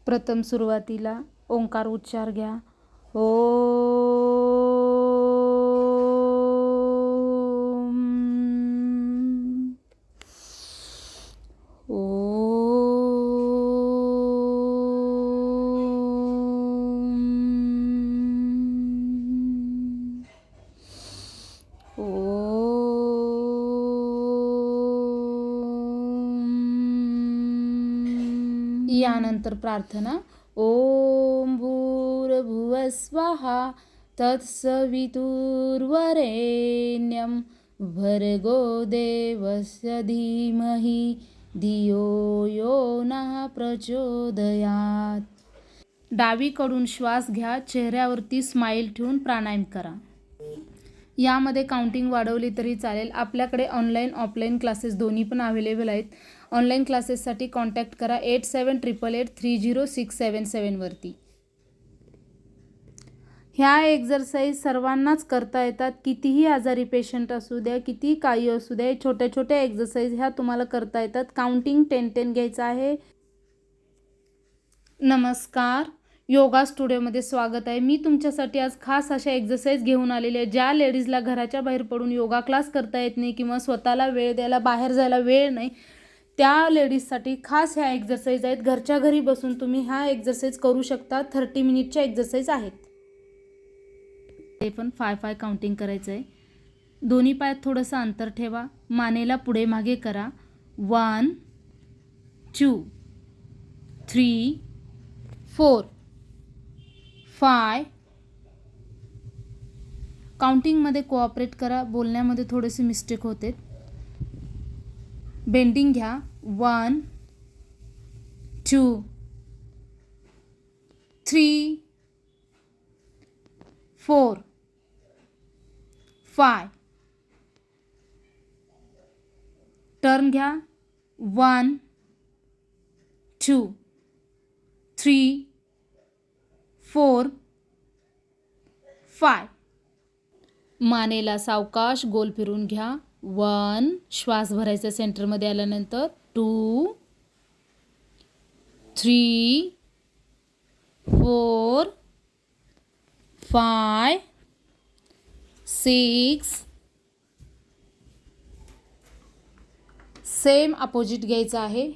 प्रथम सुरुवातीला ओंकार उच्चार घ्या. ओम यानंतर प्रार्थना. ओम भूर्भुवस्वः तत्सवितुर्वरेण्यं भर्गो देवस्य धीमहि धियो यो नः प्रचोदयात्. डावीकडून श्वास घ्या. चेहऱ्यावरती स्माईल ठेवून प्राणायाम करा. यामध्ये काउंटिंग वाढवली तरी चालेल. आपल्याकडे ऑनलाईन ऑफलाईन क्लासेस दोन्ही पण अवेलेबल आहेत. ऑनलाईन क्लासेससाठी कॉन्टॅक्ट करा 8788830677 वरती. ह्या एक्झरसाईज सर्वांनाच करता येतात. कितीही आजारी पेशंट असू द्या, कितीही काही असू द्या, छोट्या छोट्या एक्झरसाईज ह्या तुम्हाला करता येतात. काउंटिंग 10-10 घ्यायचं आहे. नमस्कार, योगा स्टुडिओमध्ये स्वागत आहे. मी तुमच्यासाठी आज खास अशा एक्झरसाईज घेऊन आलेले आहे. ज्या लेडीजला घराच्या बाहेर पडून योगा क्लास करता येत नाही किंवा स्वतःला वेळ द्यायला बाहेर जायला वेळ नाही, त्या लेडीजसाठी खास ह्या एक्झरसाईज आहेत. घरच्या घरी बसून तुम्ही ह्या एक्झरसाईज करू शकता. 30 मिनिटच्या एक्झरसाईज आहेत. ते पण 5-5 काउंटिंग करायचं आहे. दोन्ही पायात थोडंसं अंतर ठेवा. मानेला पुढे मागे करा. 1 2 3 4 5. काउंटिंगमध्ये कोऑपरेट करा. बोलण्यामध्ये थोडेसे मिस्टेक होते. बेंडिंग घ्या. 1 2 3 4 5. टर्न घ्या. 1 2 3 4 5. मानेला सावकाश गोल फिरून घ्या. 1. श्वास भरायचा सेंटरमध्ये आल्यानंतर. 2 3 4 5 6. सेम अपोजिट घ्यायचं आहे.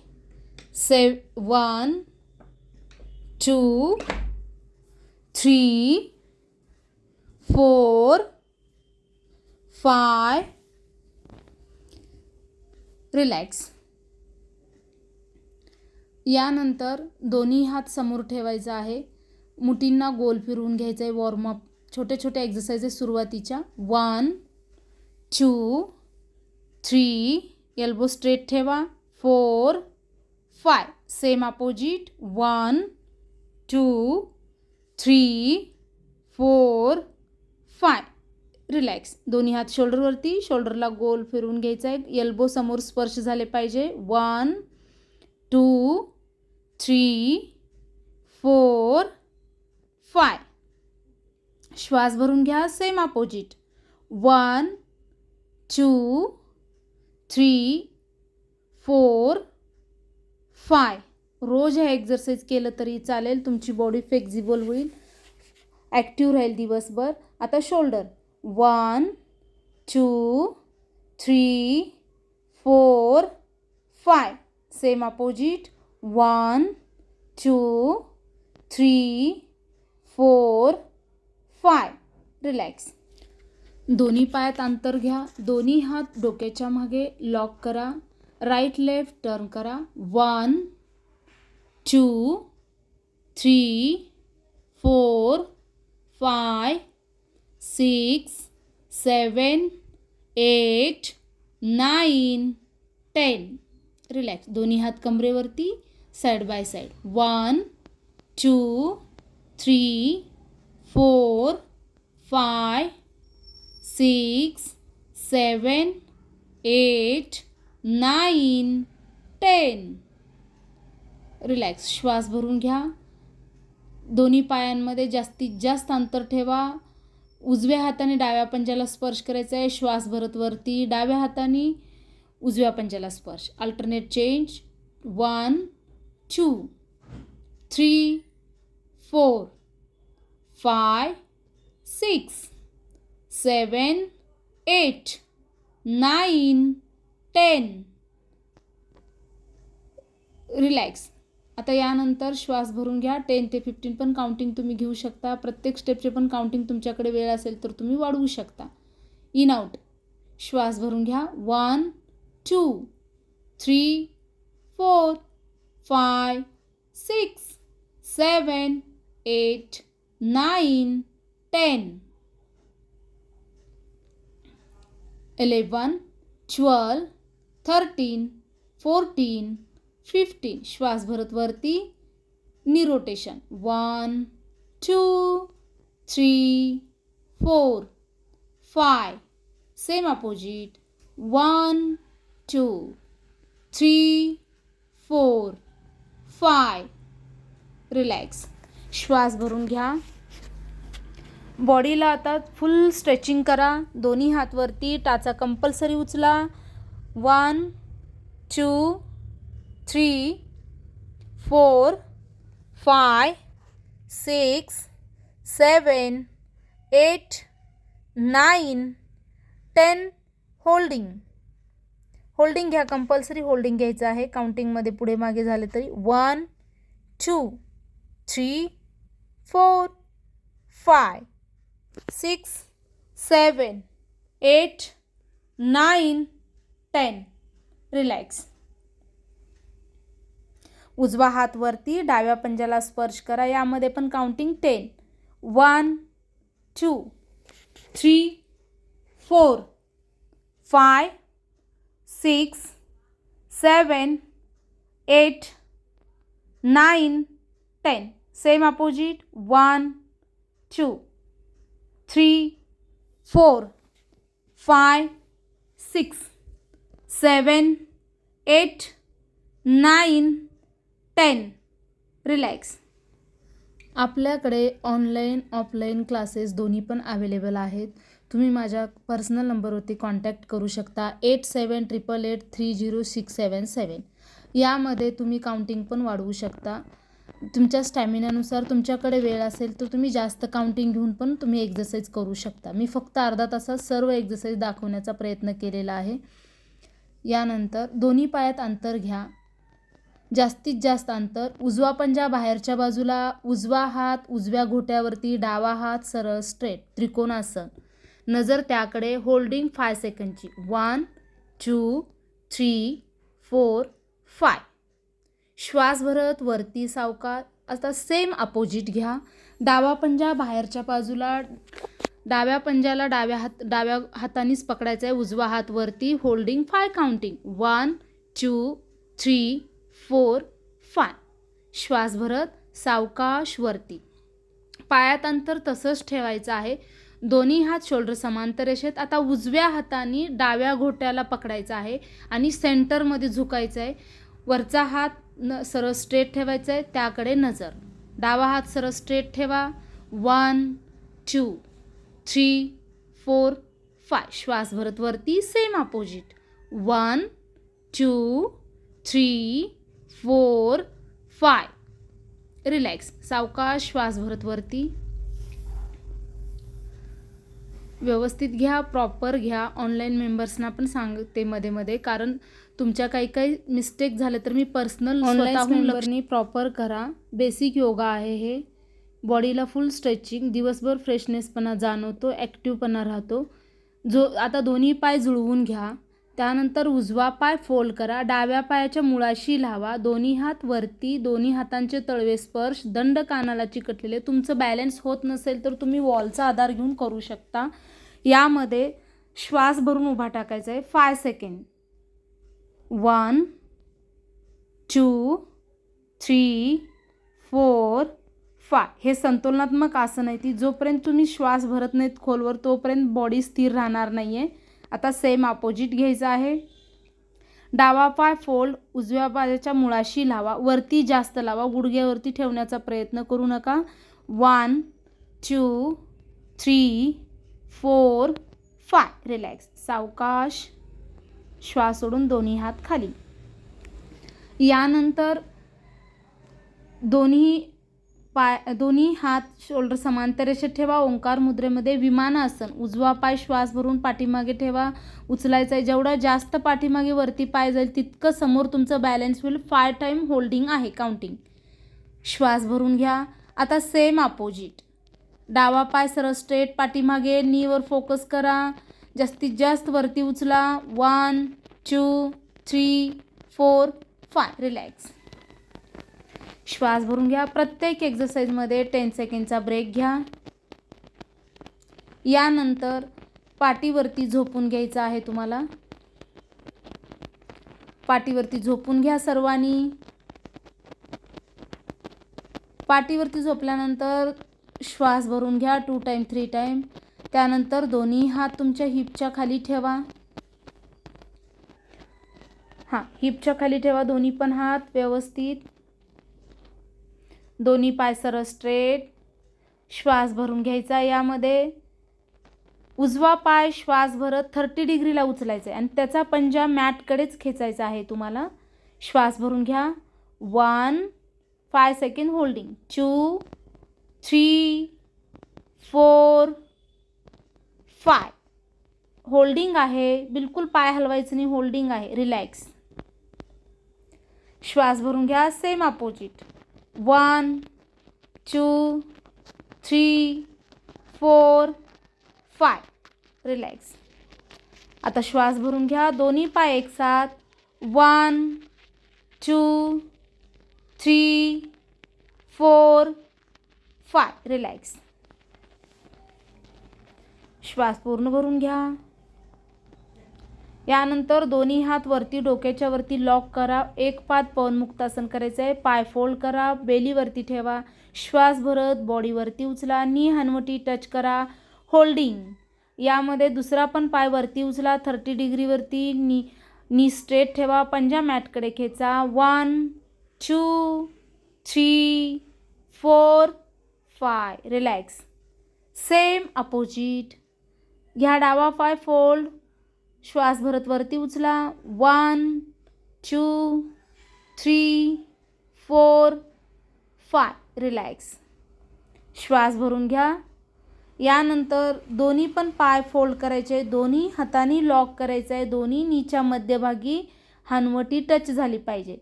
1 2 3 4 5. रिलॅक्स. यानंतर दोन्ही हात समोर ठेवायचा आहे. मुठींना गोल फिरवून घ्यायचं आहे. वॉर्मअप छोट्या छोट्या एक्झरसाइजेस सुरुवातीच्या. 1 2 3. एल्बो स्ट्रेट ठेवा. 4 5. Same opposite. 1 2 3 4 5. रिलॅक्स. दोन्ही हात शोल्डरवरती. शोल्डरला गोल फिरवून घ्यायचा आहे. एल्बो समोर स्पर्श झाले पाहिजे. 1 2 3 4 5. श्वास भरून घ्या. Same opposite. 1 2 3 4 5. रोज हे एक्झरसाईज केलं तरी चालेल. तुमची बॉडी फ्लेक्झिबल होईल, ॲक्टिव्ह राहील दिवसभर. आता शोल्डर. 1 2 3 4 5. Same opposite. 1 2 3 4 5. रिलॅक्स. दोन्ही पायात अंतर घ्या. दोन्ही हात डोक्याच्या मागे लॉक करा. राईट लेफ्ट टर्न करा. 1 2 3 4 5 6 7 8 9 10. रिलॅक्स. दोन्ही हात कमरेवरती साईड बाय साईड. 1 2 3 4 5 6 7 8 9 10. रिलॅक्स. श्वास भरून घ्या. दोन्ही पायांमध्ये जास्तीत जास्त अंतर ठेवा. उजव्या हाताने डाव्या पंजाला स्पर्श करायचा आहे. श्वास भरत वरती. डाव्या हाताने उजव्या पंजाला स्पर्श. Alternate change. 1 2 3 4 5 6 7 8 9 10. रिलॅक्स. आता यानंतर श्वास भरून घ्या. 10 ते 15 पण काउंटिंग तुम्ही घेऊ शकता. प्रत्येक स्टेपचे पण काउंटिंग तुमच्याकडे वेळ असेल तर तुम्ही वाढवू शकता. In out. श्वास भरून घ्या. 1 2 3 4 5 6 7 8 9 10 11 12 13 14 15. श्वास भरत वरती. नी रोटेशन. 1 2 3 4 5. Same opposite. 1 2 3 4 5. रिलॅक्स. श्वास भरून घ्या. बॉडीला आता फुल स्ट्रेचिंग करा. दोन्ही हात वरती. टाचा कंपल्सरी उचला. 1 2 3 4 5 6 7 8 9 10. होल्डिंग घ्या. कंपल्सरी होल्डिंग घ्यायचं आहे. काउंटिंगमध्ये पुढे मागे झाले तरी. 1 2 3 4 5 6 7 8 9 10. रिलॅक्स. उजवा हात वरती. डाव्या पंजाला स्पर्श करा. यामध्ये पण काउंटिंग 10. 1 2 3 4 5 6 7 8 9 10. Same opposite. 1 2 3 4 5 6 7 8 9 10. रिलॅक्स. आपल्याकडे ऑनलाईन ऑफलाईन क्लासेस दोन्ही पण अवेलेबल आहेत. तुम्ही माझ्या पर्सनल नंबरवरती कॉन्टॅक्ट करू शकता. 8788830677. यामध्ये तुम्ही काउंटिंग पण वाढवू शकता. तुमच्या स्टॅमिनानुसार तुमच्याकडे वेळ असेल तर तुम्ही जास्त काउंटिंग घेऊन पण तुम्ही एक्झरसाईज करू शकता. मी फक्त अर्धा तासात सर्व एक्झरसाईज दाखवण्याचा प्रयत्न केलेला आहे. यानंतर दोन्ही पायात अंतर घ्या. जास्तीत जास्त अंतर. उजवा पंजा बाहेरच्या बाजूला. उजवा हात उजव्या घोट्यावरती. डावा हात सरळ स्ट्रेट त्रिकोणासन. नजर त्याकडे. होल्डिंग 5 सेकंडची. 1 2 3 4 5. श्वास भरत वरती सावकाश. आता सेम अपोजिट घ्या. डावा पंजा बाहेरच्या बाजूला. डाव्या पंजाला डाव्या हातानेच पकडायचा आहे. उजवा हात वरती. Holding 5 counting. 1 2 3 4 5. श्वास भरत सावकाश वरती. पायात अंतर तसंच ठेवायचं आहे. दोन्ही हात शोल्डर समांतर रेषेत. आता उजव्या हाताने डाव्या घोट्याला पकडायचा आहे आणि सेंटरमध्ये झुकायचं आहे. वरचा हात सरळ स्ट्रेट ठेवायचा आहे. त्याकडे नजर. डावा हात सरळ स्ट्रेट ठेवा. 1 2 3 4 5. श्वास भरत वरती. Same opposite. 1 2 3 4 5. रिलॅक्स. सावकाश श्वास भरत वरती. व्यवस्थित घ्या. प्रॉपर घ्या. ऑनलाईन मेंबर्सना पण सांगते मध्ये मध्ये, कारण तुमच्या काही मिस्टेक झालं तर मी पर्सनल ऑनलाईन मेंबरनी प्रॉपर करा. बेसिक योगा आहे हे. बॉडीला फुल स्ट्रेचिंग. दिवसभर फ्रेशनेसपणा जाणवतो. ॲक्टिव्हपणा राहतो. आता दोन्ही पाय जुळवून घ्या. त्यानंतर उजवा पाय फोल्ड करा. डाव्या पायाच्या मुळाशी लावा. दोन्ही हात वरती. दोन्ही हातांचे तळवे स्पर्श. दंड कानाला चिकटलेले. तुमचं बॅलन्स होत नसेल तर तुम्ही वॉलचा आधार घेऊन करू शकता. यामध्ये श्वास भरून उभा टाकायचा आहे. 5 सेकंड. 1 2 3 4 5. हे संतुलनात्मक आसन आहे. ती जोपर्यंत तुम्ही श्वास भरत नाहीत खोलवर तोपर्यंत बॉडी स्थिर राहणार नाही आहे. आता सेम अपोजिट घ्यायचं आहे. डावा पाय फोल्ड. उजव्या पायाच्या मुळाशी लावा. वरती जास्त लावा. गुडघ्यावरती ठेवण्याचा प्रयत्न करू नका. 1 2 3 4 5. रिलॅक्स. सावकाश श्वास सोडून दोन्ही हात खाली. यानंतर दोन्ही हात शोल्डर समांतर रेषेत ठेवा. ओंकार मुद्रेमध्ये विमानासन. उजवा पाय श्वास भरून पाठीमागे ठेवा. उचलायचा आहे. जेवढा जास्त पाठीमागे वरती पाय जाईल तितकं समोर तुमचं बॅलन्स होईल. 5 टाईम होल्डिंग आहे, काउंटिंग. श्वास भरून घ्या. आता सेम अपोजिट. डावा पाय सरळ स्ट्रेट पाठीमागे, नीवर फोकस करा. जास्तीत जास्त वरती उचला. 1 2 3 4 5. रिलॅक्स. श्वास भरून घ्या. प्रत्येक एक्सरसाइजमध्ये 10 सेकंडचा ब्रेक घ्या. यानंतर पाठीवरती झोपून घ्यायचं आहे तुम्हाला. पाठीवरती झोपून घ्या सर्वांनी. पाठीवरती झोपल्यानंतर श्वास भरून घ्या 2 टाईम 3 टाईम. त्यानंतर दोन्ही हात तुमच्या हिपच्या खाली ठेवा. हिपच्या खाली ठेवा दोन्ही पण हात व्यवस्थित. दोन्ही पाय सरळ स्ट्रेट. श्वास भरून घ्यायचा. यामध्ये उजवा पाय श्वास भरत 30 डिग्रीला उचलायचा आहे आणि त्याचा पंजा मॅटकडेच खेचायचा आहे तुम्हाला. श्वास भरून घ्या. 1 5 सेकंड होल्डिंग. 2 3 4 5. होल्डिंग आहे. बिलकुल पाय हलवायचं नाही. होल्डिंग आहे. रिलॅक्स. श्वास भरून घ्या. Same opposite. 1 2 3 4 5. रिलॅक्स. आता श्वास भरून घ्या. दोन्ही पाय एकसाथ. 1 2 3 4 5. रिलॅक्स. श्वास पूर्ण भरून घ्या. यानंतर दोन्ही हात वरती डोक्याच्या वरती लॉक करा. एक पाद पवनमुक्तासन करायचं आहे. पाय फोल्ड करा. बेलीवरती ठेवा. श्वास भरत बॉडीवरती उचला. नी हनुवटी टच करा. होल्डिंग. यामध्ये दुसरा पण पाय वरती उचला 30 डिग्रीवरती. नी स्ट्रेट ठेवा. पंजा मॅटकडे खेचा. 1 2 3 4 5. रिलॅक्स. Same opposite. घ्या डावा पाय फोल्ड. श्वास भरत वरती उचला. 1 2 3 4 5. रिलॅक्स. श्वास भरून घ्या. यानंतर दोन्ही पण पाय फोल्ड करायचे. दोन्ही हातांनी लॉक करायचं आहे. दोन्ही नीच्या मध्यभागी हनुवटी टच झाली पाहिजे.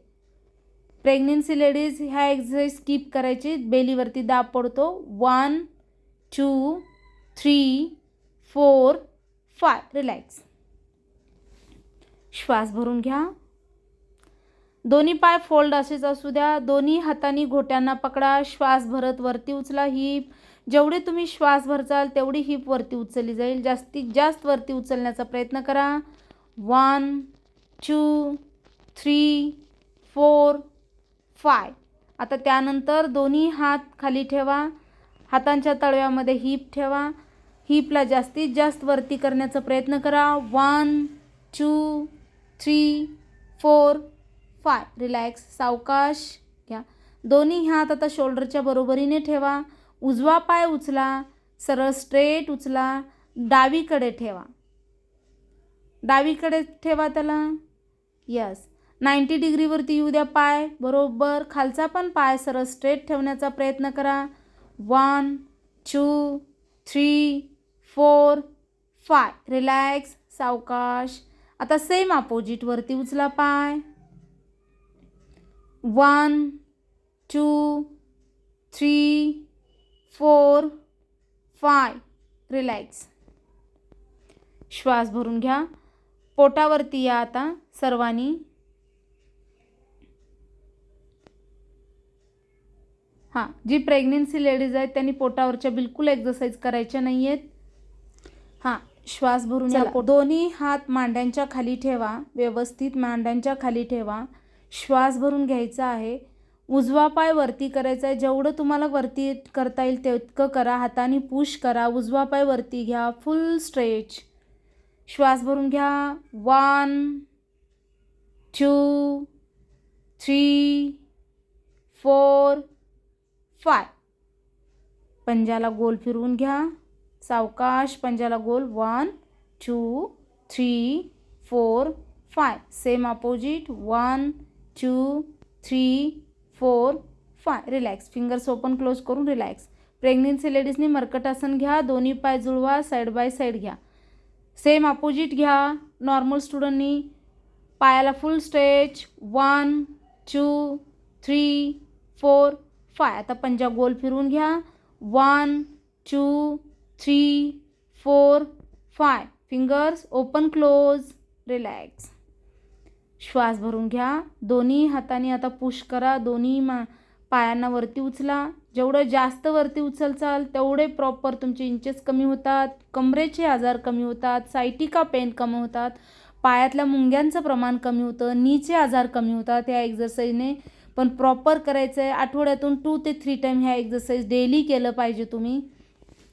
प्रेग्नेन्सी लेडीज ह्या एक्सरसाइज स्किप करायची. बेलीवरती दाब पडतो. 1 2 3 4 5. रिलॅक्स. श्वास भरून घ्या. दोन्ही पाय फोल्ड असेच असू द्या. दोन्ही हातांनी घोट्यांना पकडा. श्वास भरत वरती उचला. हिप जेवढे तुम्ही श्वास भरचाल तेवढी हिप वरती उचलली जाईल. जास्तीत जास्त वरती उचलण्याचा प्रयत्न करा. 1 2 3 4 5. आता त्यानंतर दोन्ही हात खाली ठेवा. हातांच्या तळव्यामध्ये हिप ठेवा. हिपला जास्तीत जास्त वरती करण्याचा प्रयत्न करा. 1 2 3 4 5. रिलॅक्स. सावकाश घ्या. दोन्ही हात आता शोल्डरच्या बरोबरीने ठेवा. उजवा पाय उचला. सरळ स्ट्रेट उचला. डावीकडे ठेवा. डावीकडे ठेवा त्याला. यस. 90 डिग्रीवरती येऊ द्या पाय. बरोबर. खालचा पण पाय सरळ स्ट्रेट ठेवण्याचा प्रयत्न करा. 1 2 3 4 5. रिलॅक्स. सावकाश. आता सेम अपोजिट वरती उचला पाय. 1 2 3 4 5. रिलॅक्स. श्वास भरून घ्या. पोटावरती या आता सर्वांनी. जी प्रेग्नेन्सी लेडीज आहेत त्यांनी पोटावरच्या बिलकुल एक्सरसाइज करायच्या नाही आहेत. श्वास भरून घ्या. दोन्ही हात मांड्यांच्या खाली ठेवा. व्यवस्थित मांड्यांच्या खाली ठेवा. श्वास भरून घ्यायचा आहे. उजवा पाय वरती करायचा आहे. जेवढं तुम्हाला वरती करता येईल तितकं करा. हाताने पुश करा. उजवा पाय वरती घ्या. फुल स्ट्रेच. श्वास भरून घ्या. 1 2 3 4 5. पंजाला गोल फिरवून घ्या. सावकाश पंजाला गोल. 1 2 3 4 5. Same opposite. 1 2 3 4 5. Relax. Fingers open close करून रिलॅक्स. प्रेग्नेन्सी लेडीजनी मर्कटासन घ्या. दोन्ही पाय जुळवा. साईड बाय साईड घ्या. सेम अपोजिट घ्या. नॉर्मल स्टुडंटनी पायाला फुल स्ट्रेच. 1 2 3 4 5. आता पंजा गोल फिरून घ्या. 1 2 3 4 5. Fingers open close. रिलॅक्स. श्वास भरून घ्या. दोन्ही हाताने आता पुश करा. दोन्ही पायांना वरती उचला. जेवढं जास्त वरती उचलचाल तेवढे प्रॉपर तुमचे इंचेस कमी होतात. कमरेचे आजार कमी होतात. सायटिका पेन कमी होतात. पायातल्या मुंग्यांचं प्रमाण कमी होतं. नीचे आजार कमी होतात या एक्झरसाईजने. पण प्रॉपर करायचं आहे. आठवड्यातून 2 ते 3 टाईम ह्या एक्झरसाईज डेली केलं पाहिजे तुम्ही.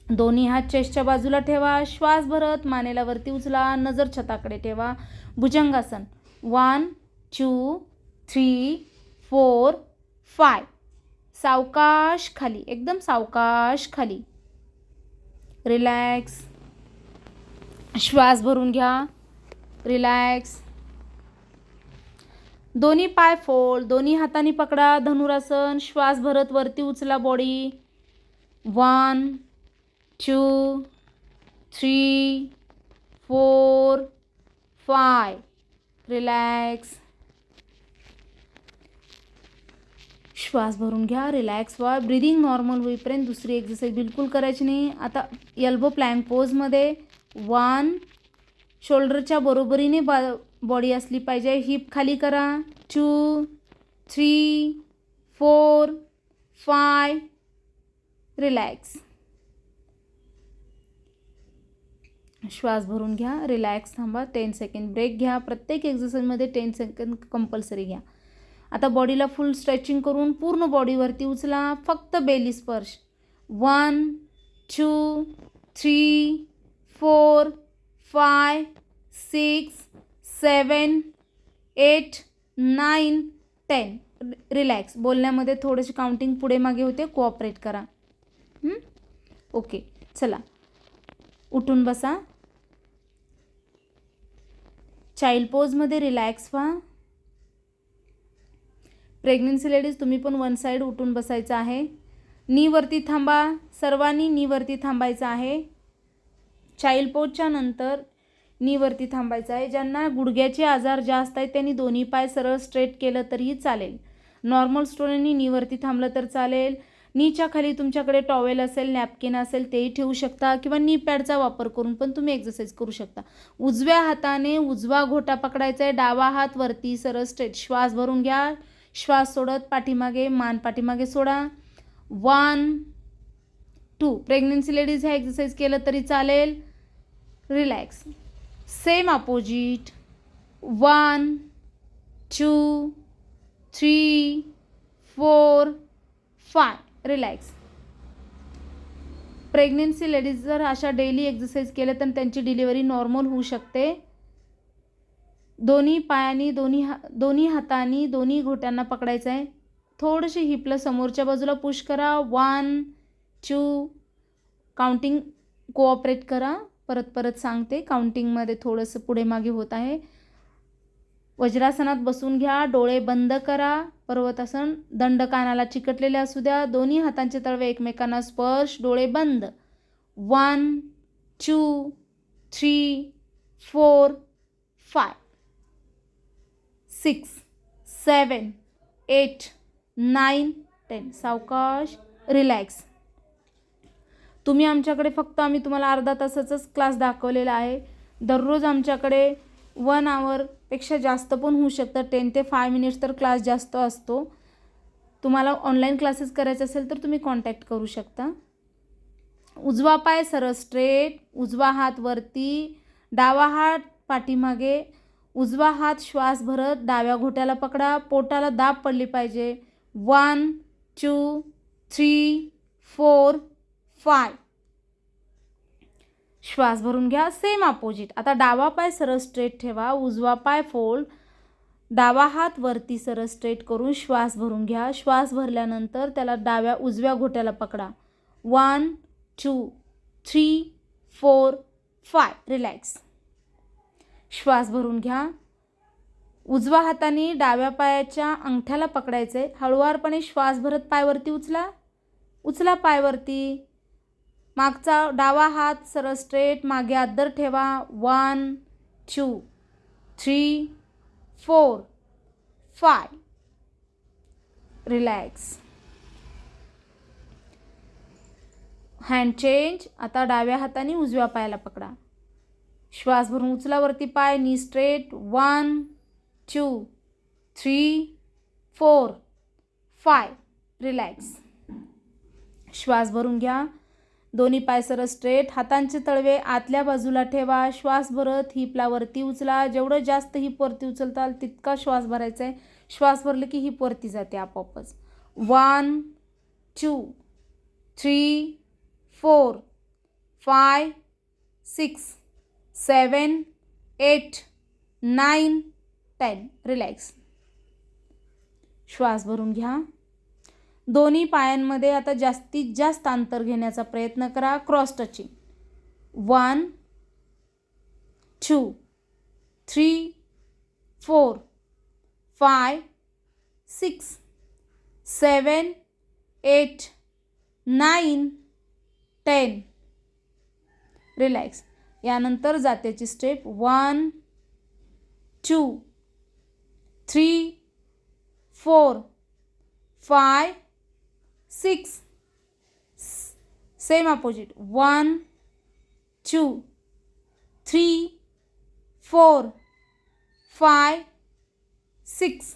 दोन्ही हात चेस्टच्या बाजूला ठेवा. श्वास भरत मानेला वरती उचला. नजर छताकडे ठेवा. भुजंगासन. 1 2 3 4 5. सावकाश खाली. एकदम सावकाश खाली. रिलॅक्स. श्वास भरून घ्या. रिलॅक्स. दोन्ही पाय फोल्ड. दोन्ही हातांनी पकडा. धनुरासन. श्वास भरत वरती उचला बॉडी. 1 2 3 4 5. रिलॅक्स. श्वास भरून घ्या. रिलॅक्स व्हा. ब्रिदिंग नॉर्मल होईपर्यंत दुसरी एक्झरसाईज बिलकुल करायची नाही. आता एल्बो प्लँक पोजमध्ये 1. शोल्डरच्या बरोबरीने बॉडी असली पाहिजे. हिप खाली करा. 2 3 4 5. रिलॅक्स. श्वास भरून घ्या. रिलॅक्स थांबा. 10 सेकंड ब्रेक घ्या. प्रत्येक एक्झरसाईजमध्ये 10 सेकंड कंपल्सरी घ्या. आता बॉडीला फुल स्ट्रेचिंग करून पूर्ण बॉडीवरती उचला. फक्त बेली स्पर्श. 1 2 3 4 5 6 7 8 9 10. रिलॅक्स. बोलण्यामध्ये थोडेसे काउंटिंग पुढे मागे होते. कोऑपरेट करा. ओके. चला उठून बसा. चाइल्ड पोजमध्ये रिलॅक्स व्हा. प्रेग्नन्सी लेडीज तुम्ही पण वन साईड उठून बसायचं आहे. नीवरती थांबा. सर्वांनी नीवरती थांबायचं आहे. चाइल्ड पोजच्या नंतर नीवरती थांबायचं आहे. ज्यांना गुडघ्याचे आजार जास्त आहेत त्यांनी दोन्ही पाय सरळ स्ट्रेट केलं तरीही चालेल. नॉर्मल स्टुडंटनी नीवरती थांबलं तर चालेल. नीच्या खाली तुमच्याकडे टॉवेल असेल, नॅपकिन असेल तेही ठेवू शकता किंवा नी पॅडचा वापर करून पण तुम्ही एक्सरसाइज करू शकता. उजव्या हाताने उजवा घोटा पकडायचा आहे. डावा हात वरती सरळ स्ट्रेट. श्वास भरून घ्या. श्वास सोडत पाठीमागे. मान पाठीमागे सोडा. 1 2. प्रेग्नन्सी लेडीज ह्या एक्सरसाइज केलं तरी चालेल. Relax. Same opposite. 1 2 3 4 5. Relax. Pregnancy ladies जर अशा डेली एक्सरसाइज केल्या तर त्यांची डिलिव्हरी नॉर्मल होऊ शकते. दोन्ही पायांनी दोन्ही हातांनी दोन्ही घोट्यांना पकडायचं आहे. थोडीशी हिपला समोरच्या बाजूला पुश करा. 1 2. काउंटिंग कोऑपरेट करा. परत सांगते. काउंटिंगमध्ये थोडंसं पुढे मागे होत आहे. वज्रासनात बसून घ्या. डोळे बंद करा. पर्वतासन. दंड कानाला चिकटलेले असू द्या. दोन्ही हातांचे तळवे एकमेकांना स्पर्श. डोळे बंद. 1 2 3 4 5 6 7 8 9 10. सावकाश. रिलॅक्स. तुम्ही आमच्याकडे फक्त आम्ही तुम्हाला अर्धा तासाचाच क्लास दाखवलेला आहे. दररोज आमच्याकडे 1 आवरपेक्षा जास्त पण होऊ शकतं. 10 ते 5 मिनिट्स तर क्लास जास्त असतो. तुम्हाला ऑनलाईन क्लासेस करायचे असेल तर तुम्ही कॉन्टॅक्ट करू शकता. उजवा पाय सरळ स्ट्रेट. उजवा हात वरती. डावा हात पाठीमागे. उजवा हात श्वास भरत डाव्या घोट्याला पकडा. पोटाला दाब पडली पाहिजे. 1 2 3 4 5. श्वास भरून घ्या. Same opposite. आता डावा पाय सरळ स्ट्रेट ठेवा. उजवा पाय फोल्ड. डावा हात वरती सरळ स्ट्रेट करून श्वास भरून घ्या. श्वास भरल्यानंतर त्याला उजव्या घोट्याला पकडा. 1 2 3 4 5. रिलॅक्स. श्वास भरून घ्या. उजव्या हाताने डाव्या पायाच्या अंगठ्याला पकडायचं आहे. हळुवारपणे श्वास भरत पायवरती उचला पायवरती. मागचा डावा हात सरळ स्ट्रेट मागे अद्दर ठेवा. 1 2 3 4 5. रिलॅक्स. Hand change. आता डाव्या हाताने उजव्या पायाला पकडा. श्वास भरून उचला वरती पाय. Knee straight. 1 2 3 4 5. रिलॅक्स. श्वास भरून घ्या. दोन्ही पाय सरळ स्ट्रेट. हातांचे तळवे आतल्या बाजूला ठेवा. श्वास भरत हिपला वरती उचला. जेवढं जास्त हिप वरती उचलताल तितका श्वास भरायचा आहे. श्वास भरले की हिप वरती जाते आपोआपच. 1 2 3 4 5 6 7 8 9 10. रिलॅक्स. श्वास भरून घ्या. दोन्ही पायांमध्ये आता जास्तीत जास्त अंतर घेण्याचा प्रयत्न करा. Cross touching. 1 2 3 4 5 6 7 8 9 10. रिलॅक्स. यानंतर जात्याची स्टेप. 1 2 3 4 5 6. Same opposite. 1 2 3 4 5 6.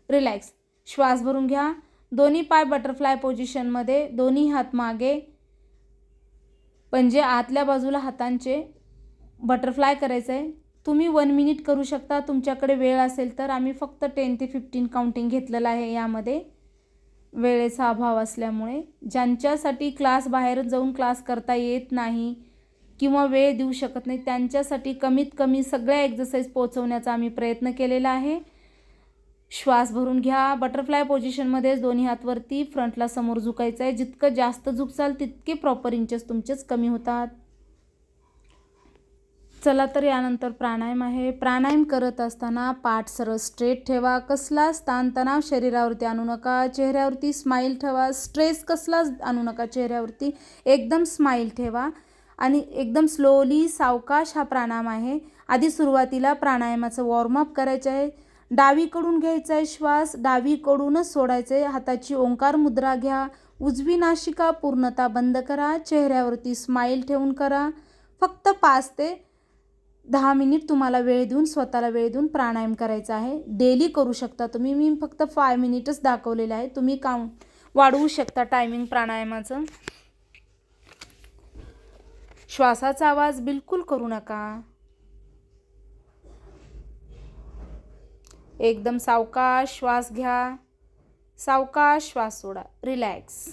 रिलॅक्स. श्वास भरून घ्या. दोन्ही पाय बटरफ्लाय पोझिशनमध्ये. दोन्ही हात मागे. पंजे आतल्या बाजूला हातांचे बटरफ्लाय करायचं आहे. तुम्ही 1 मिनिट करू शकता तुमच्याकडे वेळ असेल तर. आम्ही फक्त 10 ते 15 काउंटिंग घेतलेलं आहे. यामध्ये वेळेचा अभाव असल्यामुळे ज्यांच्यासाठी क्लास बाहेर जाऊन क्लास करता येत नाही किंवा वेळ देऊ शकत नाही त्यांच्यासाठी कमीत कमी सगळ्या एक्सरसाइज पोहोचवण्याचा आम्ही प्रयत्न केलेला आहे. श्वास भरून घ्या. बटरफ्लाय पोझिशनमध्ये दोन्ही हात वरती. फ्रंटला समोर झुकायचं आहे. जितकं जास्त झुकचाल तितके प्रॉपर इंचेस तुमचेच कमी होतात. चला तर यानंतर प्राणायाम आहे. प्राणायाम करत असताना पाठ सरळ स्ट्रेट ठेवा. कसलाच ताणतणाव शरीरावरती आणू नका. चेहऱ्यावरती स्माईल ठेवा. स्ट्रेस कसलाच आणू नका चेहऱ्यावरती. एकदम स्माईल ठेवा आणि एकदम स्लोली सावकाश हा प्राणायाम आहे. आधी सुरुवातीला प्राणायामाचं वॉर्मअप करायचं आहे. डावीकडून घ्यायचा आहे श्वास. डावीकडूनच सोडायचं आहे. हाताची ओंकार मुद्रा घ्या. उजवी नाशिका पूर्णतः बंद करा. चेहऱ्यावरती स्माईल ठेवून करा. फक्त 5 ते 10 मिनिट तुम्हाला वेळ देऊन स्वतःला वेळ देऊन प्राणायाम करायचा आहे. डेली करू शकता तुम्ही. मी फक्त 5 मिनिटच दाखवलेलं आहे. तुम्ही वाढवू शकता टायमिंग प्राणायामाचं. श्वासाचा आवाज बिलकुल करू नका. एकदम सावकाश श्वास घ्या. सावकाश श्वास सोडा. रिलॅक्स.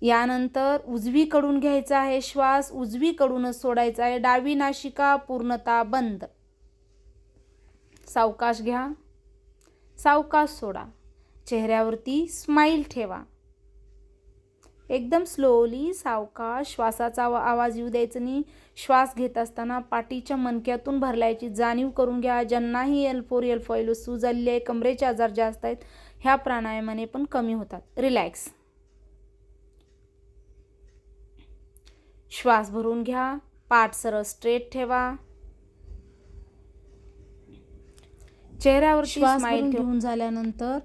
यानंतर उजवीकडून घ्यायचा आहे श्वास. उजवीकडूनच सोडायचा आहे. डावी नाशिका पूर्णतः बंद. सावकाश घ्या. सावकाश सोडा. चेहऱ्यावरती स्माईल ठेवा. एकदम स्लोली सावकाश. श्वासाचा आवाज येऊ द्यायचा नाही. श्वास घेत असताना पाठीच्या मणक्यातून भरल्याची जाणीव करून घ्या. ज्यांनाही L4 L5 सूज आलेली आहे, कमरेचे आजार जास्त आहेत, ह्या प्राणायामाने पण कमी होतात. रिलॅक्स. श्वास भरून घ्या. पाठ सरळ स्ट्रेट ठेवा. चेहऱ्यावर स्माईल ठेवून झाल्यानंतर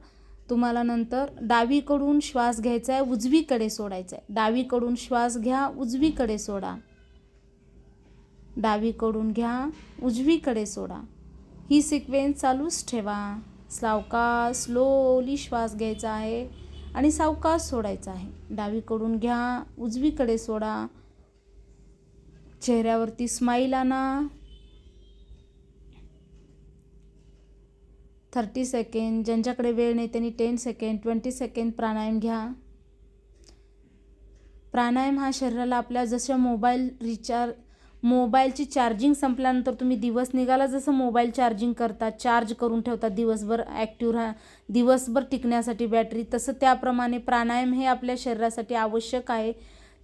तुम्हाला नंतर डावीकडून श्वास घ्यायचा आहे. उजवीकडे सोडायचा आहे. डावीकडून श्वास घ्या. उजवीकडे सोडा. डावीकडून घ्या. उजवीकडे सोडा. ही सिक्वेन्स चालूच ठेवा. सावकाश स्लोली श्वास घ्यायचा आहे आणि सावकाश सोडायचा आहे. डावीकडून घ्या. उजवीकडे सोडा. चेहऱ्यावरती स्माईल आणा. 30 सेकंड. ज्यांच्याकडे वेळ नाही त्यांनी 10 सेकंड 20 सेकंड प्राणायाम घ्या. प्राणायाम हा शरीराला आपल्या जसं मोबाईलची चार्जिंग संपल्यानंतर तुम्ही दिवस निघाला जसं मोबाईल चार्जिंग करता, चार्ज करून ठेवता दिवसभर ॲक्टिव्ह दिवसभर टिकण्यासाठी बॅटरी, तसं त्याप्रमाणे प्राणायाम हे आपल्या शरीरासाठी आवश्यक आहे.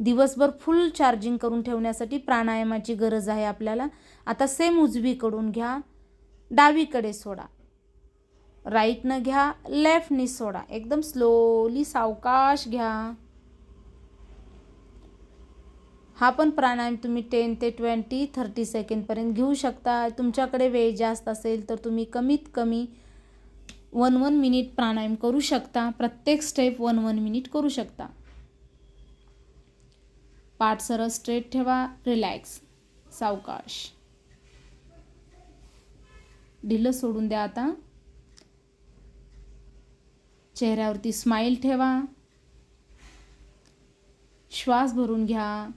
दिवसभर फुल चार्जिंग करून ठेवण्यासाठी प्राणायामाची गरज आहे आपल्याला. आता सेम उजवीकडून घ्या, डावीकडे सोडा, राईटनं घ्या, लेफ्टनी सोडा. एकदम स्लोली सावकाश घ्या. हा पण प्राणायाम तुम्ही 10 ते 20-30 सेकंडपर्यंत घेऊ शकता. तुमच्याकडे वेळ जास्त असेल तर तुम्ही कमीत कमी 1 मिनिट प्राणायाम करू शकता. प्रत्येक स्टेप 1 मिनिट करू शकता. पाठ सरळ स्ट्रेट ठेवा, रिलॅक्स, सावकाश. ढिलं सोडून द्या. आता चेहऱ्यावरती स्माईल ठेवा. श्वास भरून घ्या.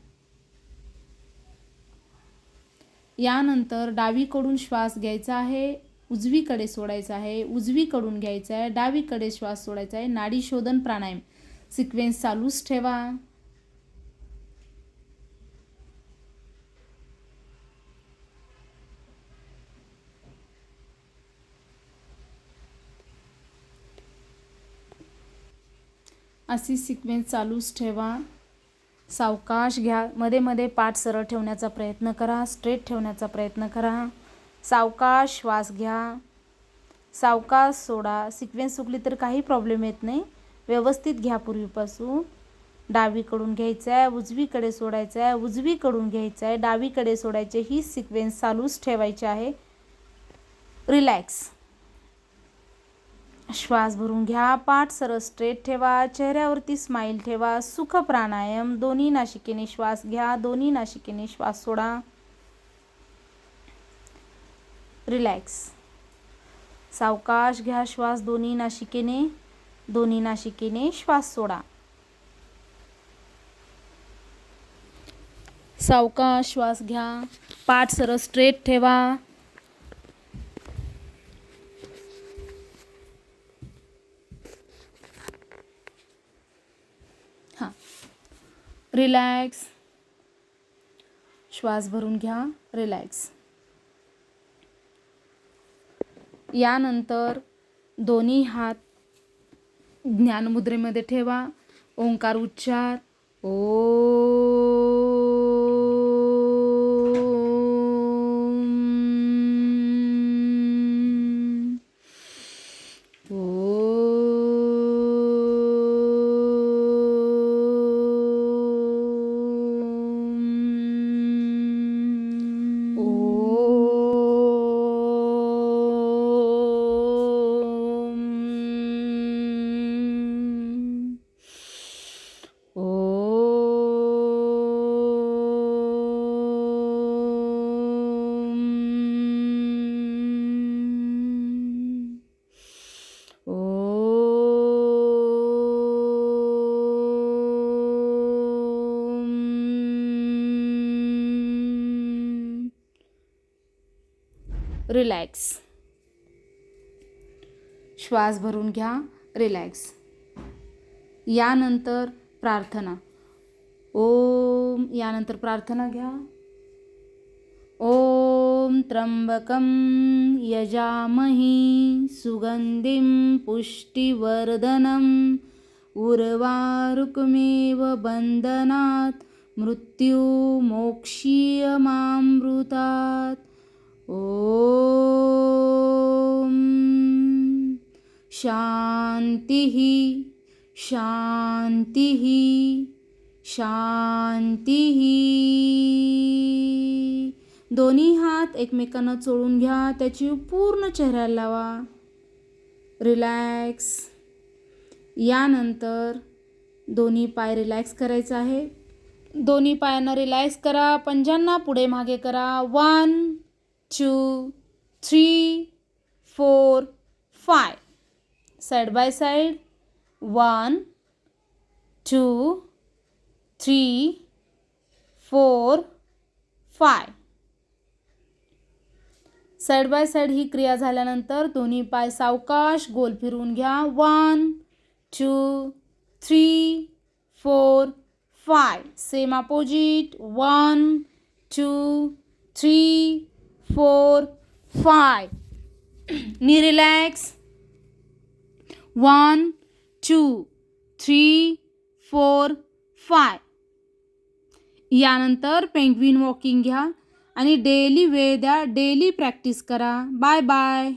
यानंतर डावीकडून श्वास घ्यायचा आहे, उजवीकडे सोडायचा आहे, उजवीकडून घ्यायचा आहे, डावीकडे श्वास सोडायचा आहे. नाडी शोधन प्राणायाम सिक्वेन्स चालूच ठेवा. अशी सिक्वेन्स चालूच ठेवा. सावकाश घ्या. मध्ये मध्ये पाठ सरळ ठेवण्याचा प्रयत्न करा, स्ट्रेट ठेवण्याचा प्रयत्न करा. सावकाश श्वास घ्या, सावकाश सोडा. सिक्वेन्स चुकली तर काही प्रॉब्लेम येत नाही. व्यवस्थित घ्या. पूर्वीपासून डावीकडून घ्यायचं आहे, उजवीकडे सोडायचं आहे, उजवीकडून घ्यायचं आहे, डावीकडे सोडायचे. ही सिक्वेन्स चालूच ठेवायची आहे. रिलॅक्स. श्वास भरून घ्या. पाठ सरळ स्ट्रेट ठेवा. चेहऱ्यावरती स्माईल ठेवा. सुख प्राणायाम. दोन्ही नाशिकेने श्वास घ्या, दोन्ही नाशिकेने श्वास सोडा. रिलॅक्स. सावकाश घ्या श्वास. दोन्ही नाशिकेने, दोन्ही नाशिकेने श्वास सोडा. सावकाश श्वास घ्या. पाठ सरळ स्ट्रेट ठेवा. रिलॅक्स. श्वास भरून घ्या. रिलॅक्स. यानंतर दोन्ही हात ज्ञानमुद्रेमध्ये ठेवा. ओंकार उच्चार. रिलॅक्स. श्वास भरून घ्या. रिलॅक्स. यानंतर प्रार्थना. ओम. यानंतर प्रार्थना घ्या. ओम त्र्यंबकं यजामहे सुगंधिं पुष्टिवर्धनम् उर्वारुकमेव बन्धनात् मृत्युमोक्षीयमामृतात्. ओम शांतिः शांतिः शांतिः. दोन्ही हात एकमेकांना चोळून घ्या. त्याची पूर्ण चेहऱ्याला लावा. रिलॅक्स. यानंतर दोन्ही पाय रिलॅक्स करायचं आहे. दोन्ही पायांना रिलॅक्स करा. पंजांना पुढे मागे करा. 1 2 3 4 5. Side by side. 1 2 3 4 5. Side by side ही क्रिया झाल्यानंतर दोन्ही पाय सावकाश गोल फिरवून घ्या. 1 2 3 4 5. Same opposite. 1 2 3 4 5. नी रिलॅक्स. 1 2 3 4 5. यानंतर पेंग्विन वॉकिंग घ्या आणि डेली वेळ द्या, डेली प्रॅक्टिस करा. Bye bye.